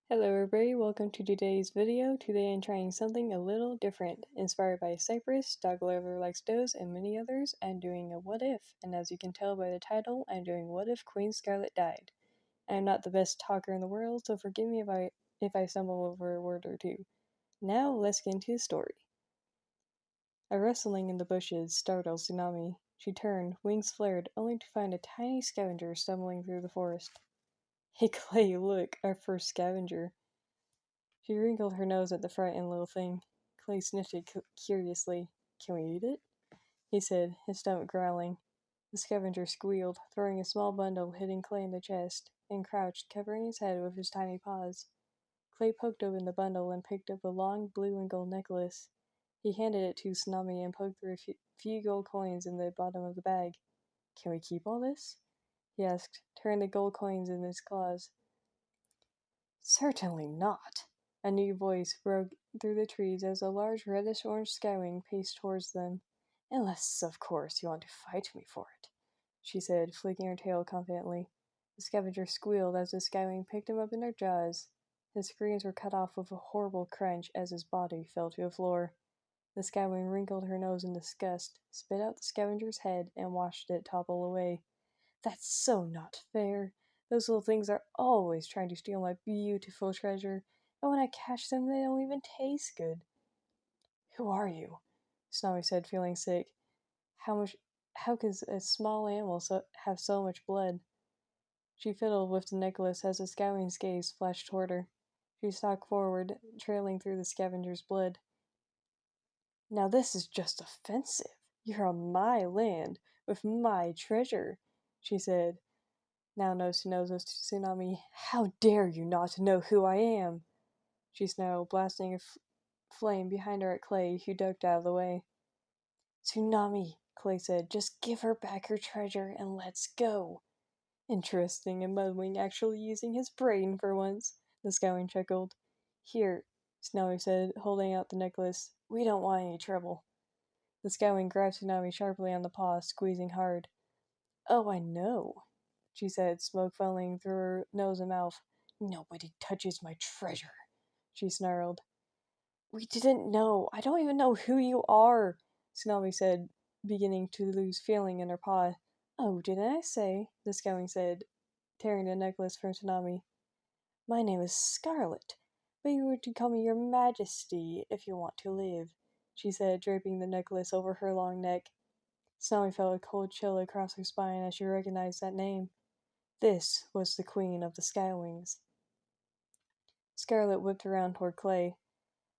Hello everybody, welcome to today's video. Today I'm trying something a little different. Inspired by Cypress, Dog Lover Likes Does, and many others, I'm doing a what if, and as you can tell by the title, I'm doing what if Queen Scarlet died. I'm not the best talker in the world, so forgive me if I stumble over a word or two. Now let's get into the story. A rustling in the bushes startled Tsunami. She turned, wings flared, only to find a tiny scavenger stumbling through the forest. Hey Clay, look, our first scavenger. She wrinkled her nose at the frightened little thing. Clay sniffed it curiously. Can we eat it? He said, his stomach growling. The scavenger squealed, throwing a small bundle hitting Clay in the chest, and crouched, covering his head with his tiny paws. Clay poked open the bundle and picked up a long blue and gold necklace. He handed it to Tsunami and poked through a few gold coins in the bottom of the bag. Can we keep all this? He asked, turning the gold coins in his claws. Certainly not. A new voice broke through the trees as a large reddish-orange skywing paced towards them. Unless, of course, you want to fight me for it, she said, flicking her tail confidently. The scavenger squealed as the skywing picked him up in her jaws. His screams were cut off with a horrible crunch as his body fell to the floor. The skywing wrinkled her nose in disgust, spit out the scavenger's head, and watched it topple away. That's so not fair. Those little things are always trying to steal my beautiful treasure, and when I catch them, they don't even taste good. Who are you? Snowy said, feeling sick. How can a small animal have so much blood? She fiddled with the necklace as the scowling's gaze flashed toward her. She stalked forward, trailing through the scavenger's blood. Now this is just offensive. You're on my land, with my treasure, she said, now nose to nose with Tsunami. How dare you not know who I am? She snarled, blasting a flame behind her at Clay, who ducked out of the way. Tsunami, Clay said, just give her back her treasure and let's go. Interesting, a mudwing actually using his brain for once, the Skywing chuckled. Here, Tsunami said, holding out the necklace. We don't want any trouble. The Skywing grabbed Tsunami sharply on the paw, squeezing hard. Oh, I know, she said, smoke funneling through her nose and mouth. Nobody touches my treasure, she snarled. We didn't know. I don't even know who you are, Tsunami said, beginning to lose feeling in her paw. Oh, didn't I say? The Skywing said, tearing the necklace from Tsunami. My name is Scarlet, but you were to call me your Majesty if you want to live, she said, draping the necklace over her long neck. Tsunami felt a cold chill across her spine as she recognized that name. This was the Queen of the Skywings. Scarlet whipped around toward Clay.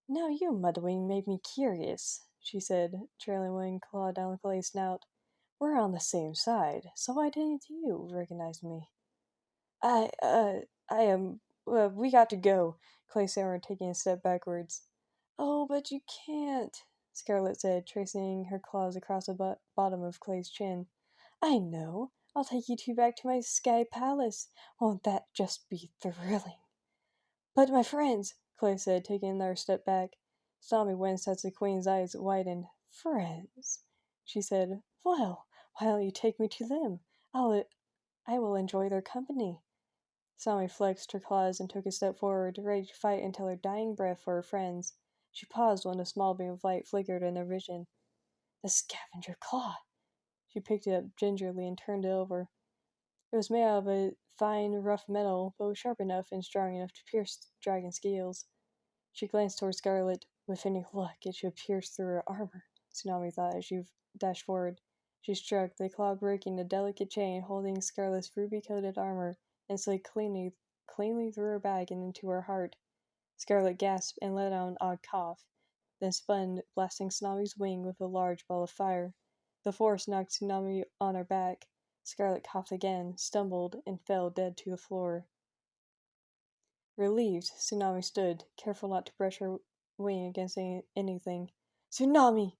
Now you, Mudwing, made me curious, she said, trailing one claw down Clay's snout. We're on the same side, so why didn't you recognize me? We got to go, Clay stammered, taking a step backwards. Oh, but you can't, Scarlet said, tracing her claws across the bottom of Clay's chin. I know. I'll take you two back to my sky palace. Won't that just be thrilling? But my friends, Clay said, taking another step back. Tommy winced as the Queen's eyes widened. Friends, she said. Well, why don't you take me to them? I will enjoy their company. Tommy flexed her claws and took a step forward, ready to fight until her dying breath for her friends. She paused when a small beam of light flickered in their vision. The scavenger claw! She picked it up gingerly and turned it over. It was made out of a fine, rough metal, but was sharp enough and strong enough to pierce the dragon's scales. She glanced toward Scarlet. With any luck, it should pierce through her armor, Tsunami thought as she dashed forward. She struck, the claw breaking the delicate chain holding Scarlet's ruby-coated armor, and slid cleanly through her back and into her heart. Scarlet gasped and let out an odd cough, then spun, blasting Tsunami's wing with a large ball of fire. The force knocked Tsunami on her back. Scarlet coughed again, stumbled, and fell dead to the floor. Relieved, Tsunami stood, careful not to brush her wing against anything. Tsunami!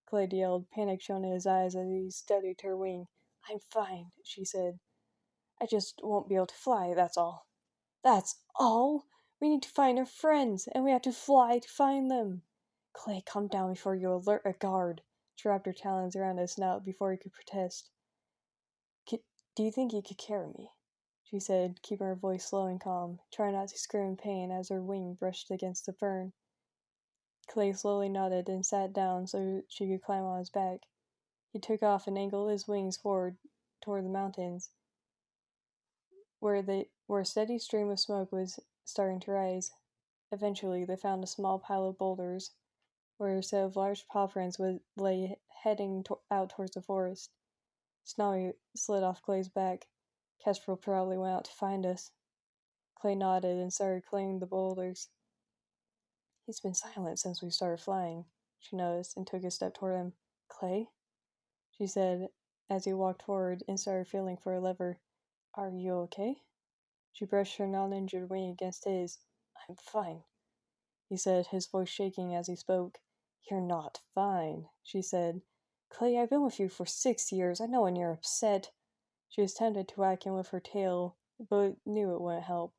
Clay yelled, panic shone in his eyes as he steadied her wing. I'm fine, she said. I just won't be able to fly, that's all. That's all? We need to find our friends, and we have to fly to find them. Clay, calm down before you alert a guard. She wrapped her talons around his snout before he could protest. Do you think you could carry me? she said, keeping her voice low and calm, trying not to scream in pain as her wing brushed against the fern. Clay slowly nodded and sat down so she could climb on his back. He took off and angled his wings forward toward the mountains, where a steady stream of smoke was starting to rise. Eventually, they found a small pile of boulders, where a set of large paw prints lay heading out towards the forest. Snowy slid off Clay's back. Kestrel probably went out to find us. Clay nodded and started clearing the boulders. He's been silent since we started flying, she noticed, and took a step toward him. Clay? She said as he walked forward and started feeling for a lever. Are you okay? She brushed her non-injured wing against his. I'm fine, he said, his voice shaking as he spoke. You're not fine, she said. Clay, I've been with you for 6 years. I know when you're upset. She was tempted to whack him with her tail, but knew it wouldn't help.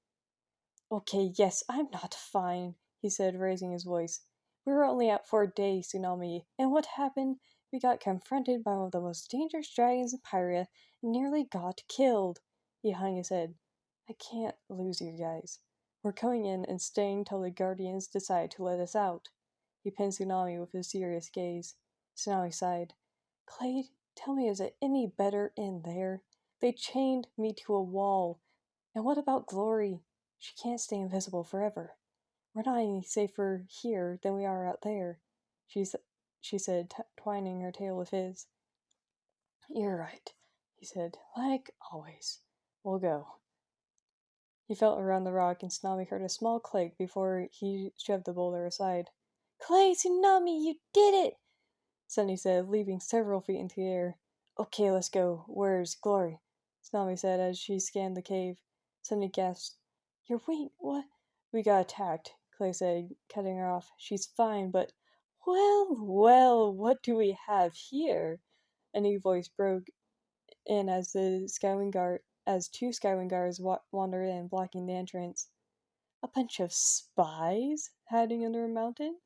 Okay, yes, I'm not fine, he said, raising his voice. We were only out for a day, Tsunami, and what happened? We got confronted by one of the most dangerous dragons in Pyria and nearly got killed. He hung his head. I can't lose you guys. We're coming in and staying till the Guardians decide to let us out. He pinned Tsunami with his serious gaze. Tsunami sighed. Clay, tell me, is it any better in there? They chained me to a wall. And what about Glory? She can't stay invisible forever. We're not any safer here than we are out there, she said, twining her tail with his. You're right, he said, like always. We'll go. He felt around the rock and Tsunami heard a small click before he shoved the boulder aside. Clay, Tsunami, you did it! Sunny said, leaping several feet into the air. Okay, let's go. Where's Glory? Tsunami said as she scanned the cave. Sunny gasped. Your wing, what? We got attacked, Clay said, cutting her off. She's fine, but... Well, what do we have here? A new voice broke in as two Skywing guards wandered in, blocking the entrance. A bunch of spies hiding under a mountain?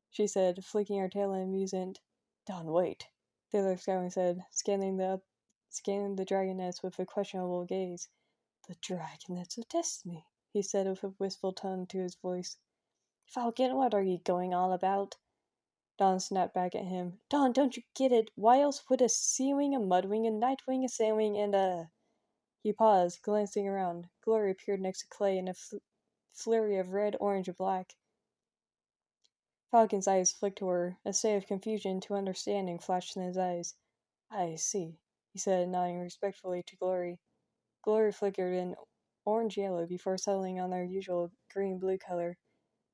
She said, flicking her tail in amusement. Don't wait, the other Skywing said, scanning the dragonets with a questionable gaze. The dragonets of destiny, he said with a wistful tone to his voice. Falcon, what are you going on about? Dawn snapped back at him. Dawn, don't you get it? Why else would a Sea-Wing, a Mud-Wing, a Night-Wing, a Sand-Wing, and a... He paused, glancing around. Glory appeared next to Clay in a flurry of red, orange, and black. Falcon's eyes flicked to her. A state of confusion to understanding flashed in his eyes. I see, he said, nodding respectfully to Glory. Glory flickered in orange-yellow before settling on their usual green-blue color.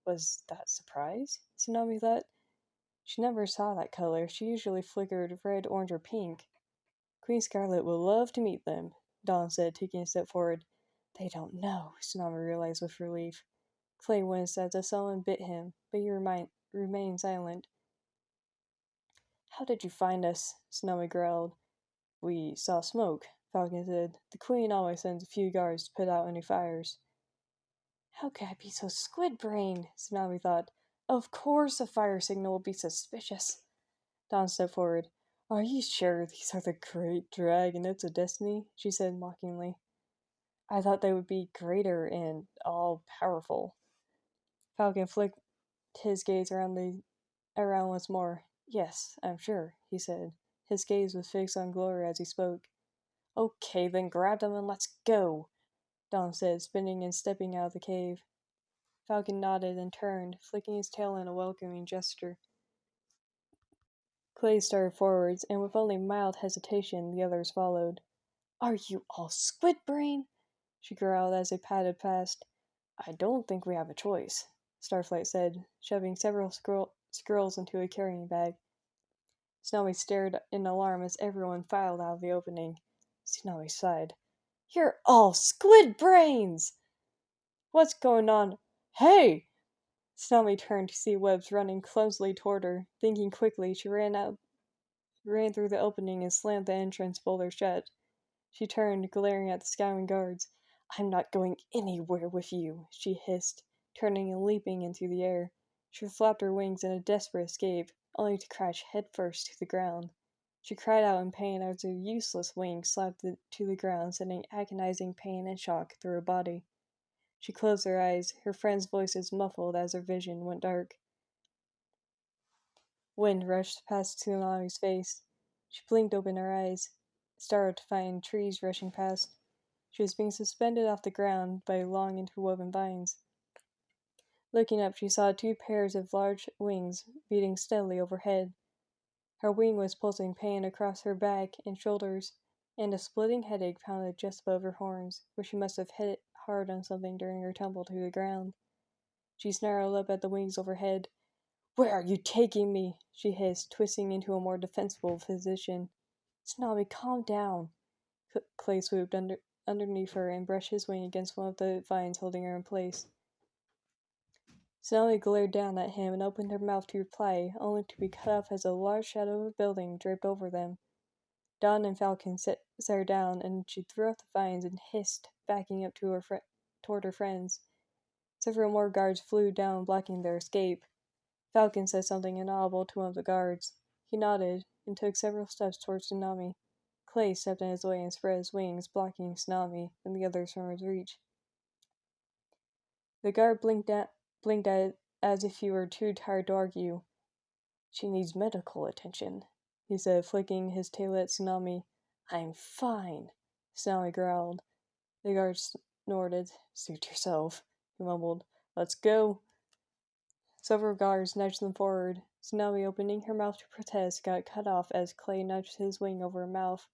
Was that surprise? Tsunami thought. She never saw that color. She usually flickered red, orange, or pink. Queen Scarlet would love to meet them, Dawn said, taking a step forward. They don't know, Tsunami realized with relief. Clay winced as if someone bit him, but he remained silent. How did you find us? Tsunami growled. We saw smoke, Falcon said. The Queen always sends a few guards to put out any fires. How could I be so squid-brained? Tsunami thought. Of course a fire signal will be suspicious. Dawn stepped forward. Are you sure these are the great dragonets of destiny? She said mockingly. I thought they would be greater and all-powerful. Falcon flicked his gaze around once more. Yes, I'm sure, he said. His gaze was fixed on Glory as he spoke. Okay, then grab them and let's go, Dawn said, spinning and stepping out of the cave. Falcon nodded and turned, flicking his tail in a welcoming gesture. Clay started forwards, and with only mild hesitation, the others followed. Are you all squid-brain? She growled as they padded past. I don't think we have a choice, Starflight said, shoving several squirrels into a carrying bag. Snowy stared in alarm as everyone filed out of the opening. Snowy sighed. You're all squid brains! What's going on? Hey! Snowy turned to see Webs running clumsily toward her. Thinking quickly, she ran through the opening and slammed the entrance boulder shut. She turned, glaring at the scowling guards. I'm not going anywhere with you, she hissed, turning and leaping into the air. She flapped her wings in a desperate escape, only to crash headfirst to the ground. She cried out in pain as her useless wing slapped to the ground, sending agonizing pain and shock through her body. She closed her eyes, her friends' voices muffled as her vision went dark. Wind rushed past Tsunami's face. She blinked open her eyes, startled to find trees rushing past. She was being suspended off the ground by long interwoven vines. Looking up, she saw two pairs of large wings beating steadily overhead. Her wing was pulsing pain across her back and shoulders, and a splitting headache pounded just above her horns, where she must have hit hard on something during her tumble to the ground. She snarled up at the wings overhead. "Where are you taking me?" she hissed, twisting into a more defensible position. "Tsunami, calm down." Clay swooped underneath her and brushed his wing against one of the vines holding her in place. Tsunami glared down at him and opened her mouth to reply, only to be cut off as a large shadow of a building draped over them. Dawn and Falcon set her down, and she threw off the vines and hissed, backing up to toward her friends. Several more guards flew down, blocking their escape. Falcon said something inaudible to one of the guards. He nodded and took several steps towards Tsunami. Clay stepped in his way and spread his wings, blocking Tsunami and the others from his reach. The guard blinked at as if he were too tired to argue. "She needs medical attention," he said, flicking his tail at Tsunami. "I'm fine," Tsunami growled. The guard snorted. "Suit yourself," he mumbled. "Let's go." Several guards nudged them forward. Tsunami, opening her mouth to protest, got cut off as Clay nudged his wing over her mouth.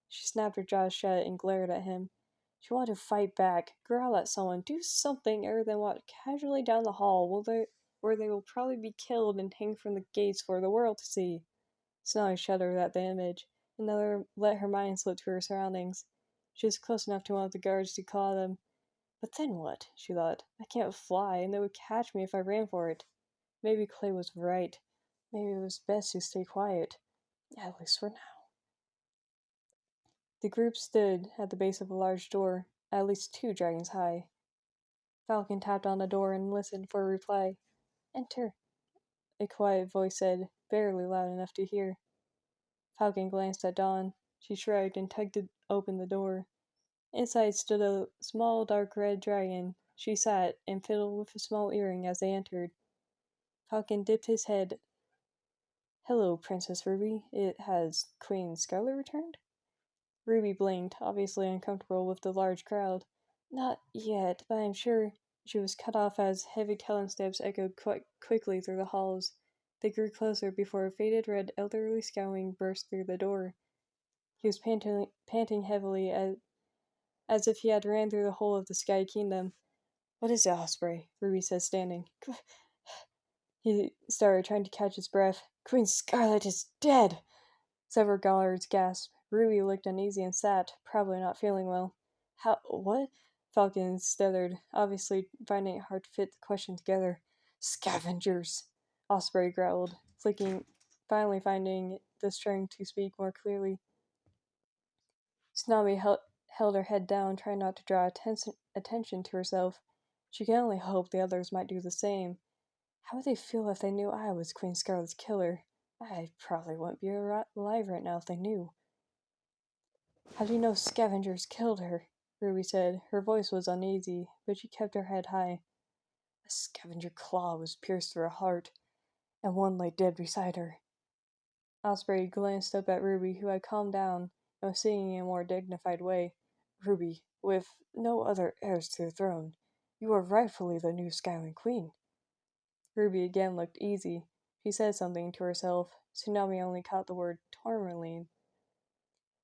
She snapped her jaws shut and glared at him. She wanted to fight back, growl at someone, do something other than walk casually down the hall where they will probably be killed and hanged from the gates for the world to see. Tsunami shuddered at the image, and let her mind slip to her surroundings. She was close enough to one of the guards to call them. But then what? She thought. I can't fly, and they would catch me if I ran for it. Maybe Clay was right. Maybe it was best to stay quiet. At least for now. The group stood at the base of a large door, at least 2 dragons high. Falcon tapped on the door and listened for a reply. "Enter," a quiet voice said, barely loud enough to hear. Falcon glanced at Dawn. She shrugged and tugged open the door. Inside stood a small dark red dragon. She sat and fiddled with a small earring as they entered. Falcon dipped his head. "Hello, Princess Ruby. Has Queen Scarlet returned?" Ruby blinked, obviously uncomfortable with the large crowd. "Not yet, but I'm sure." She was cut off as heavy talon steps echoed quickly through the halls. They grew closer before a faded red elderly scowling burst through the door. He was panting heavily as if he had ran through the whole of the Sky Kingdom. "What is it, Osprey?" Ruby said, standing. He started, trying to catch his breath. "Queen Scarlet is dead!" Several guards gasped. Ruby looked uneasy and sat, probably not feeling well. "How? What?" Falcon stuttered, obviously finding it hard to fit the question together. "Scavengers!" Osprey growled, finally finding the strength to speak more clearly. Tsunami held her head down, trying not to draw attention to herself. She could only hope the others might do the same. How would they feel if they knew I was Queen Scarlet's killer? I probably wouldn't be alive right now if they knew. "How do you know scavengers killed her?" Ruby said. Her voice was uneasy, but she kept her head high. "A scavenger claw was pierced through her heart, and one lay dead beside her." Osprey glanced up at Ruby, who had calmed down and was singing in a more dignified way. "Ruby, with no other heirs to the throne, you are rightfully the new Skywing Queen." Ruby again looked easy. She said something to herself. Tsunami only caught the word tourmaline,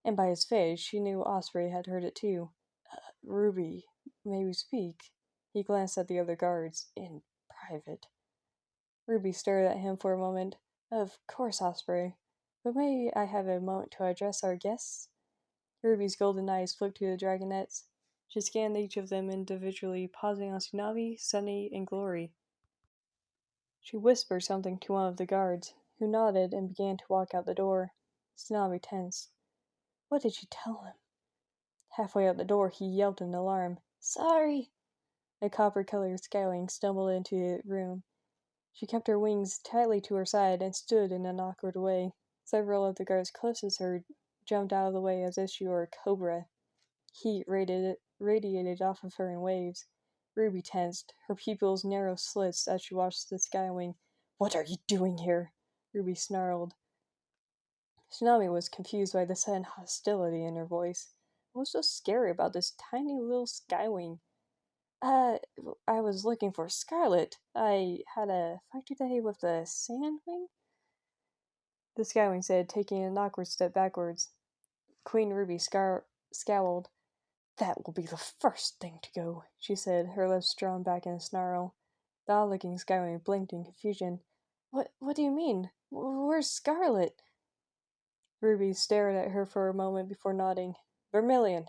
and by his face she knew Osprey had heard it too. "Ruby, may we speak?" He glanced at the other guards. "In private." Ruby stared at him for a moment. "Of course, Osprey. But may I have a moment to address our guests?" Ruby's golden eyes flicked to the dragonettes. She scanned each of them individually, pausing on Tsunami, Sunny, and Glory. She whispered something to one of the guards, who nodded and began to walk out the door. Tsunami tensed. What did she tell him? Halfway out the door, he yelped in alarm. "Sorry!" A copper-colored Skywing stumbled into the room. She kept her wings tightly to her side and stood in an awkward way. Several of the guards closest to her jumped out of the way as if she were a cobra. Heat radiated off of her in waves. Ruby tensed, her pupils narrow slits as she watched the skywing. "What are you doing here?" Ruby snarled. Tsunami was confused by the sudden hostility in her voice. What was so scary about this tiny little skywing? Uh, I was looking for Scarlet. I had a fight today with the Sandwing, the skywing said, taking an awkward step backwards. Queen Ruby scowled. "That will be the first thing to go," she said, her lips drawn back in a snarl. The odd-looking skywing blinked in confusion. What do you mean? Where's Scarlet?" Ruby stared at her for a moment before nodding. "Vermilion,"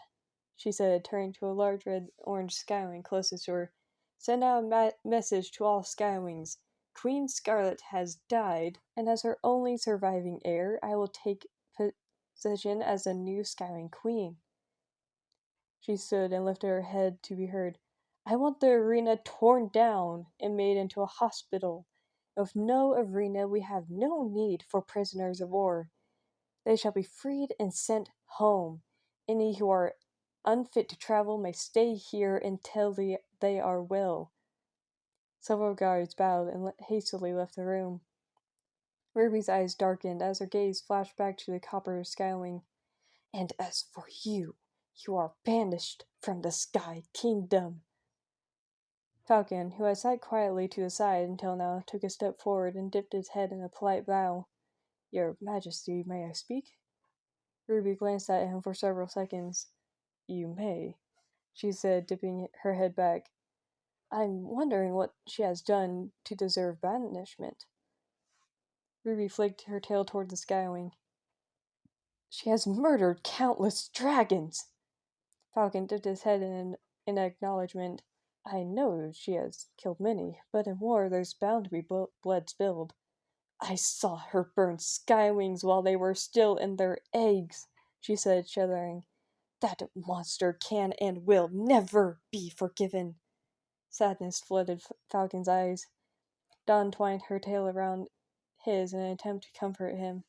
she said, turning to a large red-orange skywing closest to her. "Send out a message to all skywings. Queen Scarlet has died, and as her only surviving heir, I will take possession as the new skywing queen." She stood and lifted her head to be heard. "I want the arena torn down and made into a hospital. With no arena, we have no need for prisoners of war. They shall be freed and sent home. Any who are unfit to travel may stay here until they are well." Several guards bowed and hastily left the room. Ruby's eyes darkened as her gaze flashed back to the copper skywing. "And as for you, you are banished from the Sky Kingdom." Falcon, who had sat quietly to the side until now, took a step forward and dipped his head in a polite bow. "Your Majesty, may I speak?" Ruby glanced at him for several seconds. "You may," she said, dipping her head back. "I'm wondering what she has done to deserve banishment." Ruby flicked her tail toward the skywing. "She has murdered countless dragons." Falcon dipped his head in acknowledgement. "I know she has killed many, but in war there's bound to be blood spilled." "I saw her burn skywings while they were still in their eggs," she said, shuddering. "That monster can and will never be forgiven." Sadness flooded Falcon's eyes. Dawn twined her tail around his in an attempt to comfort him.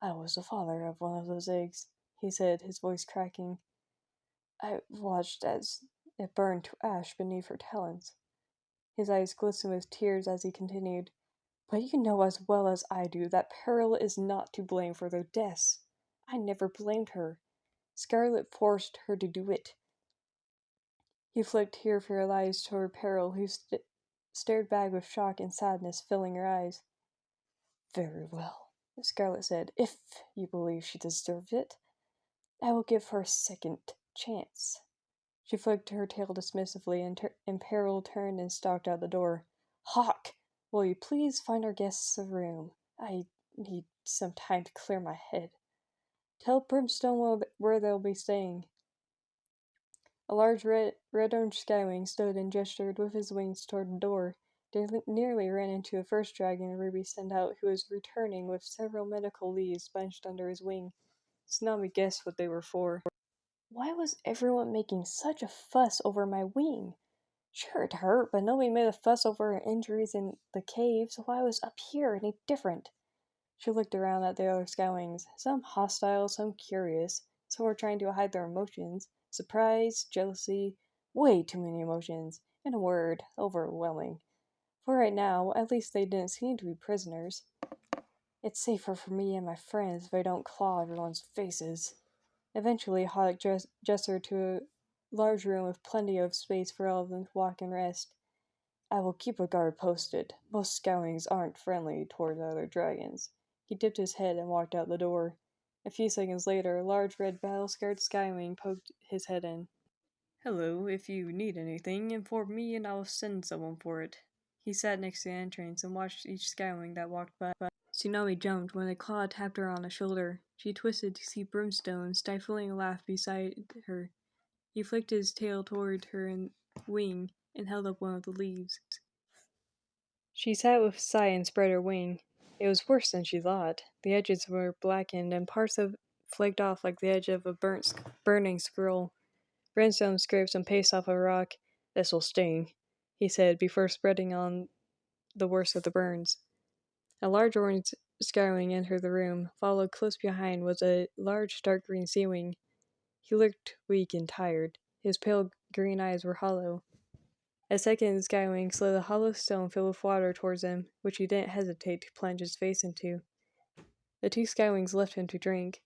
"I was the father of one of those eggs," he said, his voice cracking. "I watched as it burned to ash beneath her talons." His eyes glistened with tears as he continued. "But you know as well as I do that Peril is not to blame for their deaths. I never blamed her. Scarlet forced her to do it." He flicked tear-filled eyes toward Peril, who stared back with shock and sadness filling her eyes. "Very well," Scarlet said. "If you believe she deserved it, I will give her a second chance." She flicked her tail dismissively, and Peril turned and stalked out the door. "Hawk, will you please find our guests a room? I need some time to clear my head. Tell Brimstone where they'll be staying." A large red-orange skywing stood and gestured with his wings toward the door. They nearly ran into the first dragon Ruby sent out, who was returning with several medical leaves bunched under his wing. Tsunami guessed what they were for. Why was everyone making such a fuss over my wing? Sure, it hurt, but nobody made a fuss over injuries in the cave, so why was up here any different? She looked around at the other skywings, some hostile, some curious. Some were trying to hide their emotions. Surprise, jealousy, way too many emotions. In a word, overwhelming. For right now, at least they didn't seem to be prisoners. "It's safer for me and my friends if I don't claw everyone's faces." Eventually, Hawk gestured to a large room with plenty of space for all of them to walk and rest. "I will keep a guard posted. Most scoutings aren't friendly toward other dragons." He dipped his head and walked out the door. A few seconds later, a large red battle-scarred skywing poked his head in. "Hello, if you need anything, inform me and I'll send someone for it." He sat next to the entrance and watched each skywing that walked by. Tsunami jumped when a claw tapped her on the shoulder. She twisted to see Brimstone stifling a laugh beside her. He flicked his tail toward her wing and held up one of the leaves. She sat with a sigh and spread her wing. It was worse than she thought. The edges were blackened and parts of flaked off like the edge of a burning scroll. Brimstone scraped some paste off a rock. "This will sting," he said, before spreading on the worst of the burns. A large orange Skywing entered the room. Followed close behind was a large dark green sea wing. He looked weak and tired. His pale green eyes were hollow. A second skywing slid a hollow stone filled with water towards him, which he didn't hesitate to plunge his face into. The two skywings left him to drink.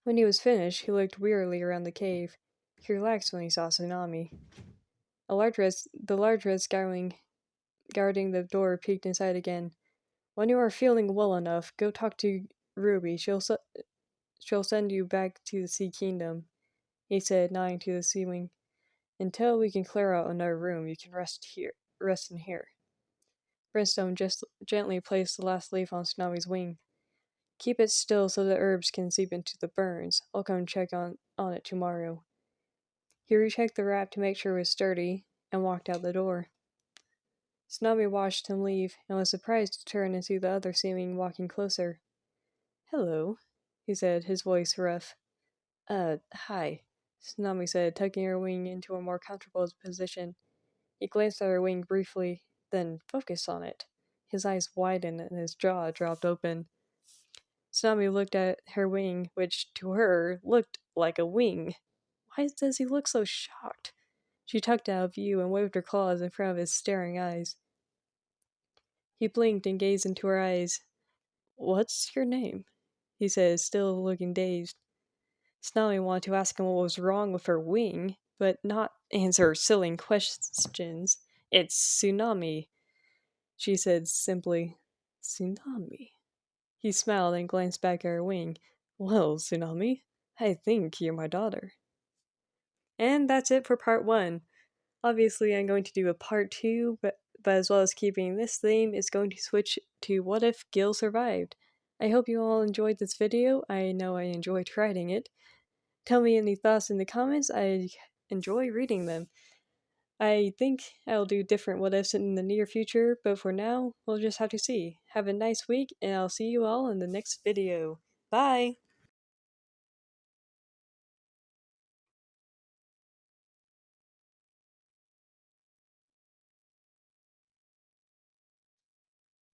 When he was finished, he looked wearily around the cave. He relaxed when he saw Tsunami. The large red skywing guarding the door peeked inside again. When you are feeling well enough, go talk to Ruby. She'll send you back to the Sea Kingdom, he said, nodding to the sea wing. Until we can clear out another room, you can rest in here. Brimstone just gently placed the last leaf on Tsunami's wing. Keep it still so the herbs can seep into the burns. I'll come check on it tomorrow. He rechecked the wrap to make sure it was sturdy, and walked out the door. Tsunami watched him leave, and was surprised to turn and see the other seeming walking closer. Hello, he said, his voice rough. Hi, Tsunami said, tucking her wing into a more comfortable position. He glanced at her wing briefly, then focused on it. His eyes widened and his jaw dropped open. Tsunami looked at her wing, which, to her, looked like a wing. Why does he look so shocked? She tucked out of view and waved her claws in front of his staring eyes. He blinked and gazed into her eyes. What's your name? He said, still looking dazed. Tsunami wanted to ask him what was wrong with her wing, but not answer silly questions. It's Tsunami, she said simply. Tsunami. He smiled and glanced back at her wing. Well, Tsunami, I think you're my daughter. And that's it for part 1. Obviously, I'm going to do a part 2, but as well as keeping this theme, it's going to switch to What If Gil Survived. I hope you all enjoyed this video. I know I enjoyed writing it. Tell me any thoughts in the comments. I enjoy reading them. I think I'll do different what ifs in the near future, but for now, we'll just have to see. Have a nice week, and I'll see you all in the next video. Bye!